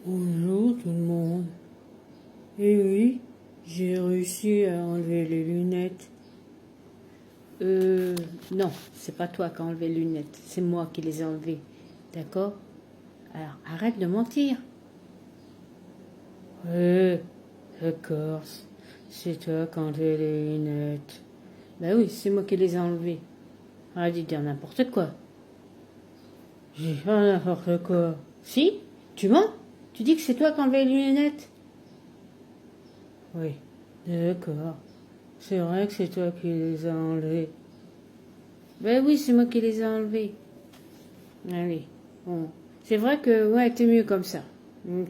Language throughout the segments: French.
Bonjour tout le monde. Eh oui, j'ai réussi à enlever les lunettes. Non, c'est pas toi qui as enlevé les lunettes, c'est moi qui les ai enlevées. D'accord? Alors, arrête de mentir. Ouais, d'accord, c'est toi qui as enlevé les lunettes. Ben oui, c'est moi qui les ai enlevées. Arrête de dire n'importe quoi. J'ai fait n'importe quoi. Si? Tu mens? Tu dis que c'est toi qui as enlevé les lunettes? Oui, d'accord. C'est vrai que c'est toi qui les as enlevées. Ben oui, c'est moi qui les ai enlevées. Allez, bon. C'est vrai que, ouais, t'es mieux comme ça.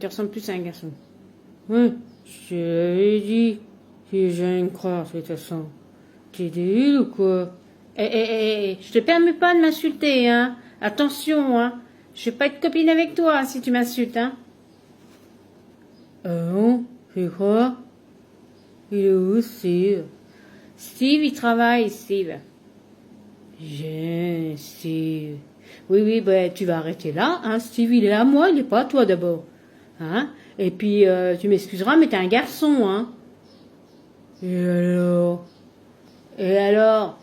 Tu ressembles plus à un garçon. Oui, je te l'avais dit. Si j'allais me croire, de toute façon. T'es débile ou quoi? Je te permets pas de m'insulter, hein. Attention, hein. Je vais pas être copine avec toi hein, si tu m'insultes, hein. Ah bon? C'est quoi? Il est où, Steve? Steve, il travaille, Steve. J'ai Steve. Oui, oui, ben, tu vas arrêter là, hein. Steve, il est à moi, il n'est pas à toi d'abord. Hein? Et puis, tu m'excuseras, mais t'es un garçon, hein. Et alors? Et alors?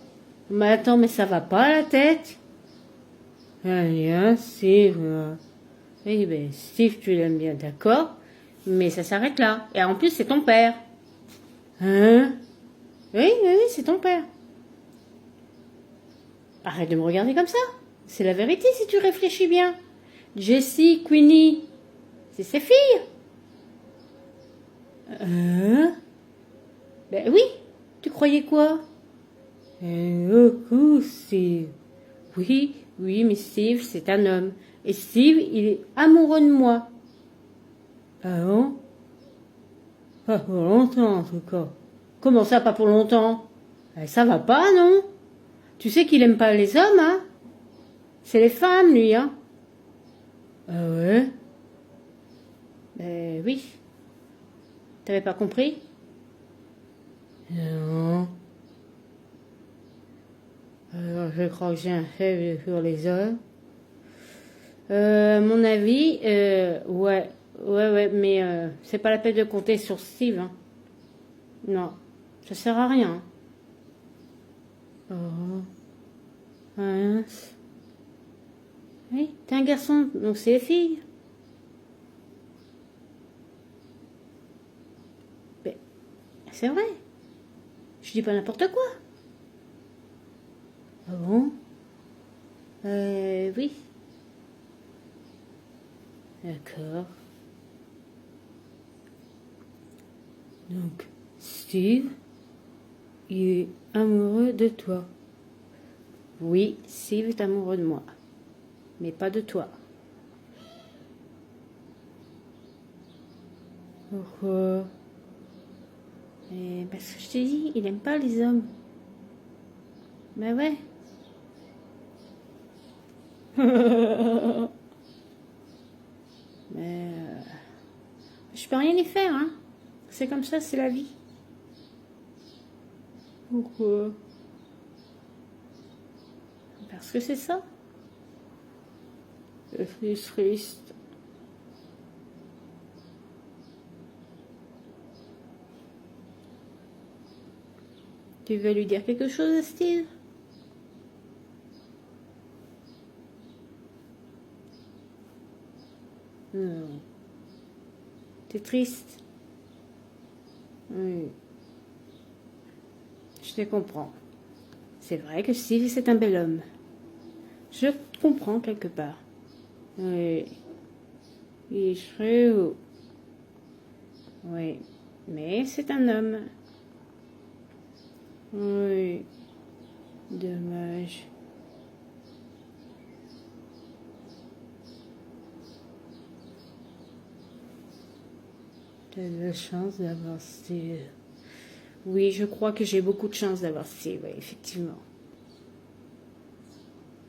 Mais attends, mais ça va pas la tête? Allez, hein, Steve. Oui, ben, Steve, tu l'aimes bien, d'accord. Mais ça s'arrête là. Et en plus, c'est ton père. Hein? Oui, oui, oui, c'est ton père. Arrête de me regarder comme ça. C'est la vérité si tu réfléchis bien. Jessie, Queenie, c'est ses filles. Hein? Ben oui, tu croyais quoi? Coucou, Steve. Oui, oui, mais Steve, c'est un homme. Et Steve, il est amoureux de moi. Ah bon? Pas pour longtemps, en tout cas. Comment ça, pas pour longtemps? Ça va pas, non? Tu sais qu'il aime pas les hommes, hein? C'est les femmes, lui, hein? Ah ouais? Ben oui. T'avais pas compris? Non. Alors, je crois que j'ai un faible sur les hommes. À mon avis, ouais, mais c'est pas la peine de compter sur Steve, hein. Non, ça sert à rien. Oh, mince. Oui, t'es un garçon, donc c'est les filles. Ben, c'est vrai. Je dis pas n'importe quoi. Ah bon? Oui. D'accord. Donc, Steve, il est amoureux de toi. Oui, Steve est amoureux de moi. Mais pas de toi. Pourquoi? Parce que je t'ai dit, il aime pas les hommes. Ben ouais. Mais je peux rien y faire, hein. C'est comme ça, c'est la vie. Pourquoi? Parce que c'est ça. C'est triste. Tu veux lui dire quelque chose à Steve? Non. T'es triste? Oui. Je te comprends. C'est vrai que Steve, c'est un bel homme. Je comprends quelque part. Oui. Il est chelou. Oui. Mais c'est un homme. Oui. Dommage. T'as de la chance d'avoir Steve. Oui, je crois que j'ai beaucoup de chance d'avoir Steve, oui, effectivement.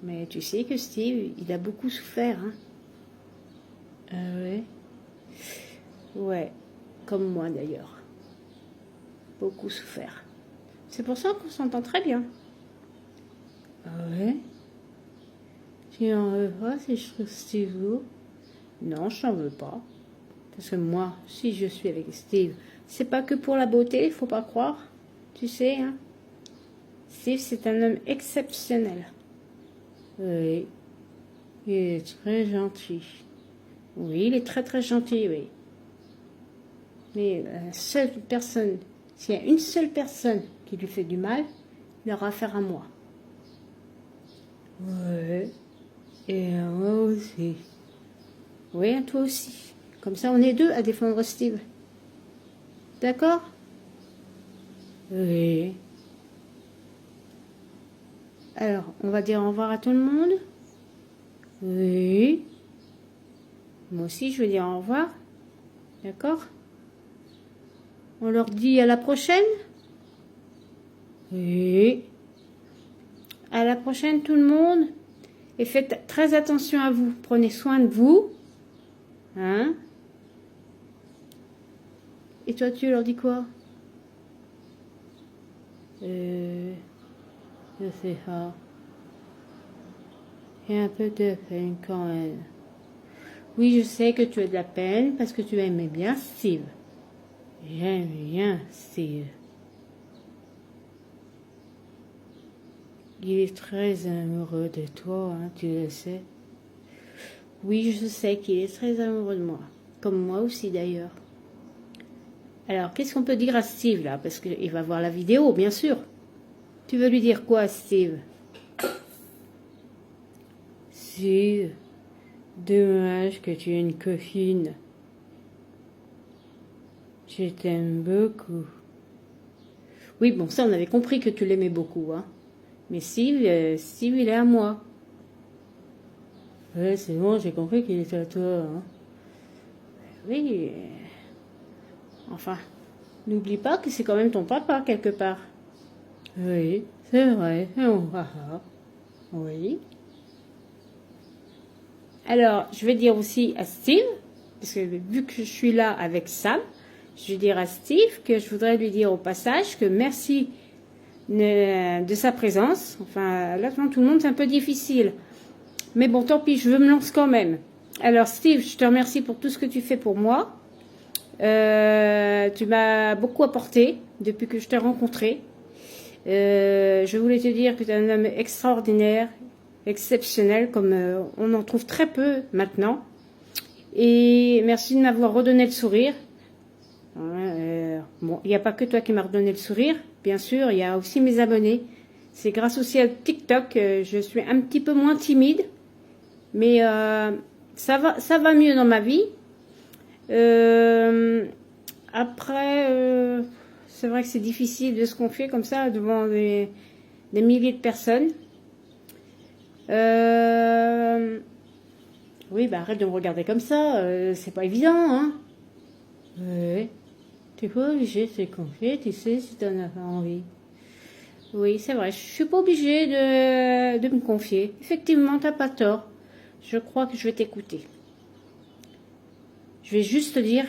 Mais tu sais que Steve, il a beaucoup souffert, hein? Ah ouais? Ouais, comme moi d'ailleurs. Beaucoup souffert. C'est pour ça qu'on s'entend très bien. Ah ouais? Tu en veux pas si je trouve Steve beau? Non, je n'en veux pas. Parce que moi, si je suis avec Steve, c'est pas que pour la beauté, il faut pas croire. Tu sais, hein. Steve, c'est un homme exceptionnel. Oui. Il est très gentil. Oui, il est très très gentil, oui. Mais la seule personne, s'il y a une seule personne qui lui fait du mal, il aura affaire à moi. Oui. Et à moi aussi. Oui, à toi aussi. Comme ça, on est deux à défendre Steve. D'accord? Oui. Alors, on va dire au revoir à tout le monde? Oui. Moi aussi, je vais dire au revoir. D'accord? On leur dit à la prochaine? Oui. À la prochaine, tout le monde. Et faites très attention à vous. Prenez soin de vous. Hein? Et toi, tu leur dis quoi? Je sais pas. Il y a un peu de peine quand même. Oui, je sais que tu as de la peine parce que tu aimais bien Steve. J'aime bien Steve. Il est très amoureux de toi, hein, tu le sais. Oui, je sais qu'il est très amoureux de moi. Comme moi aussi d'ailleurs. Alors, qu'est-ce qu'on peut dire à Steve là? Parce qu'il va voir la vidéo, bien sûr. Tu veux lui dire quoi, Steve? Steve, dommage que tu aies une copine. Je t'aime beaucoup. Oui, bon, ça, on avait compris que tu l'aimais beaucoup, hein. Mais Steve, il est à moi. Ouais, c'est bon, j'ai compris qu'il était à toi, hein. Oui. Enfin, n'oublie pas que c'est quand même ton papa, quelque part. Oui, c'est vrai. Oui. Alors, je vais dire aussi à Steve, parce que vu que je suis là avec Sam, je vais dire à Steve que je voudrais lui dire au passage que merci de sa présence. Enfin, là, devant tout le monde, c'est un peu difficile. Mais bon, tant pis, je me lance quand même. Alors, Steve, je te remercie pour tout ce que tu fais pour moi. Tu m'as beaucoup apporté depuis que je t'ai rencontré. Je voulais te dire que tu es un homme extraordinaire, exceptionnel, comme on en trouve très peu maintenant. Et merci de m'avoir redonné le sourire. Bon, il n'y a pas que toi qui m'as redonné le sourire, bien sûr, il y a aussi mes abonnés. C'est grâce aussi à TikTok, je suis un petit peu moins timide, mais ça va mieux dans ma vie. Après, c'est vrai que c'est difficile de se confier comme ça devant des milliers de personnes. Oui, bah arrête de me regarder comme ça, c'est pas évident, hein. Ouais. T'es pas obligé de te confier, tu sais, si t'en as pas envie. Oui, c'est vrai, je suis pas obligée de me confier. Effectivement, t'as pas tort. Je crois que je vais t'écouter. Je vais juste te dire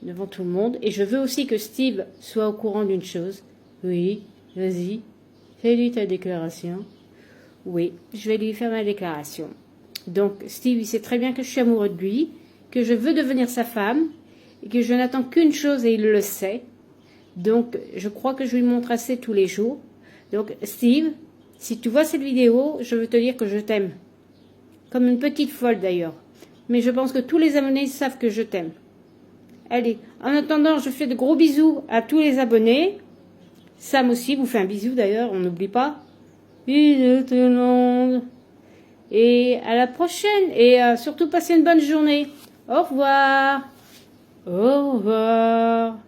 devant tout le monde, et je veux aussi que Steve soit au courant d'une chose. Oui, vas-y, fais-lui ta déclaration. Oui, je vais lui faire ma déclaration. Donc, Steve, il sait très bien que je suis amoureux de lui, que je veux devenir sa femme, et que je n'attends qu'une chose et il le sait. Donc, je crois que je lui montre assez tous les jours. Donc, Steve, si tu vois cette vidéo, je veux te dire que je t'aime. Comme une petite folle d'ailleurs. Mais je pense que tous les abonnés savent que je t'aime. Allez, en attendant, je fais de gros bisous à tous les abonnés. Sam aussi vous fait un bisou d'ailleurs, on n'oublie pas. Bisous tout le monde. Et à la prochaine. Et surtout, passez une bonne journée. Au revoir. Au revoir.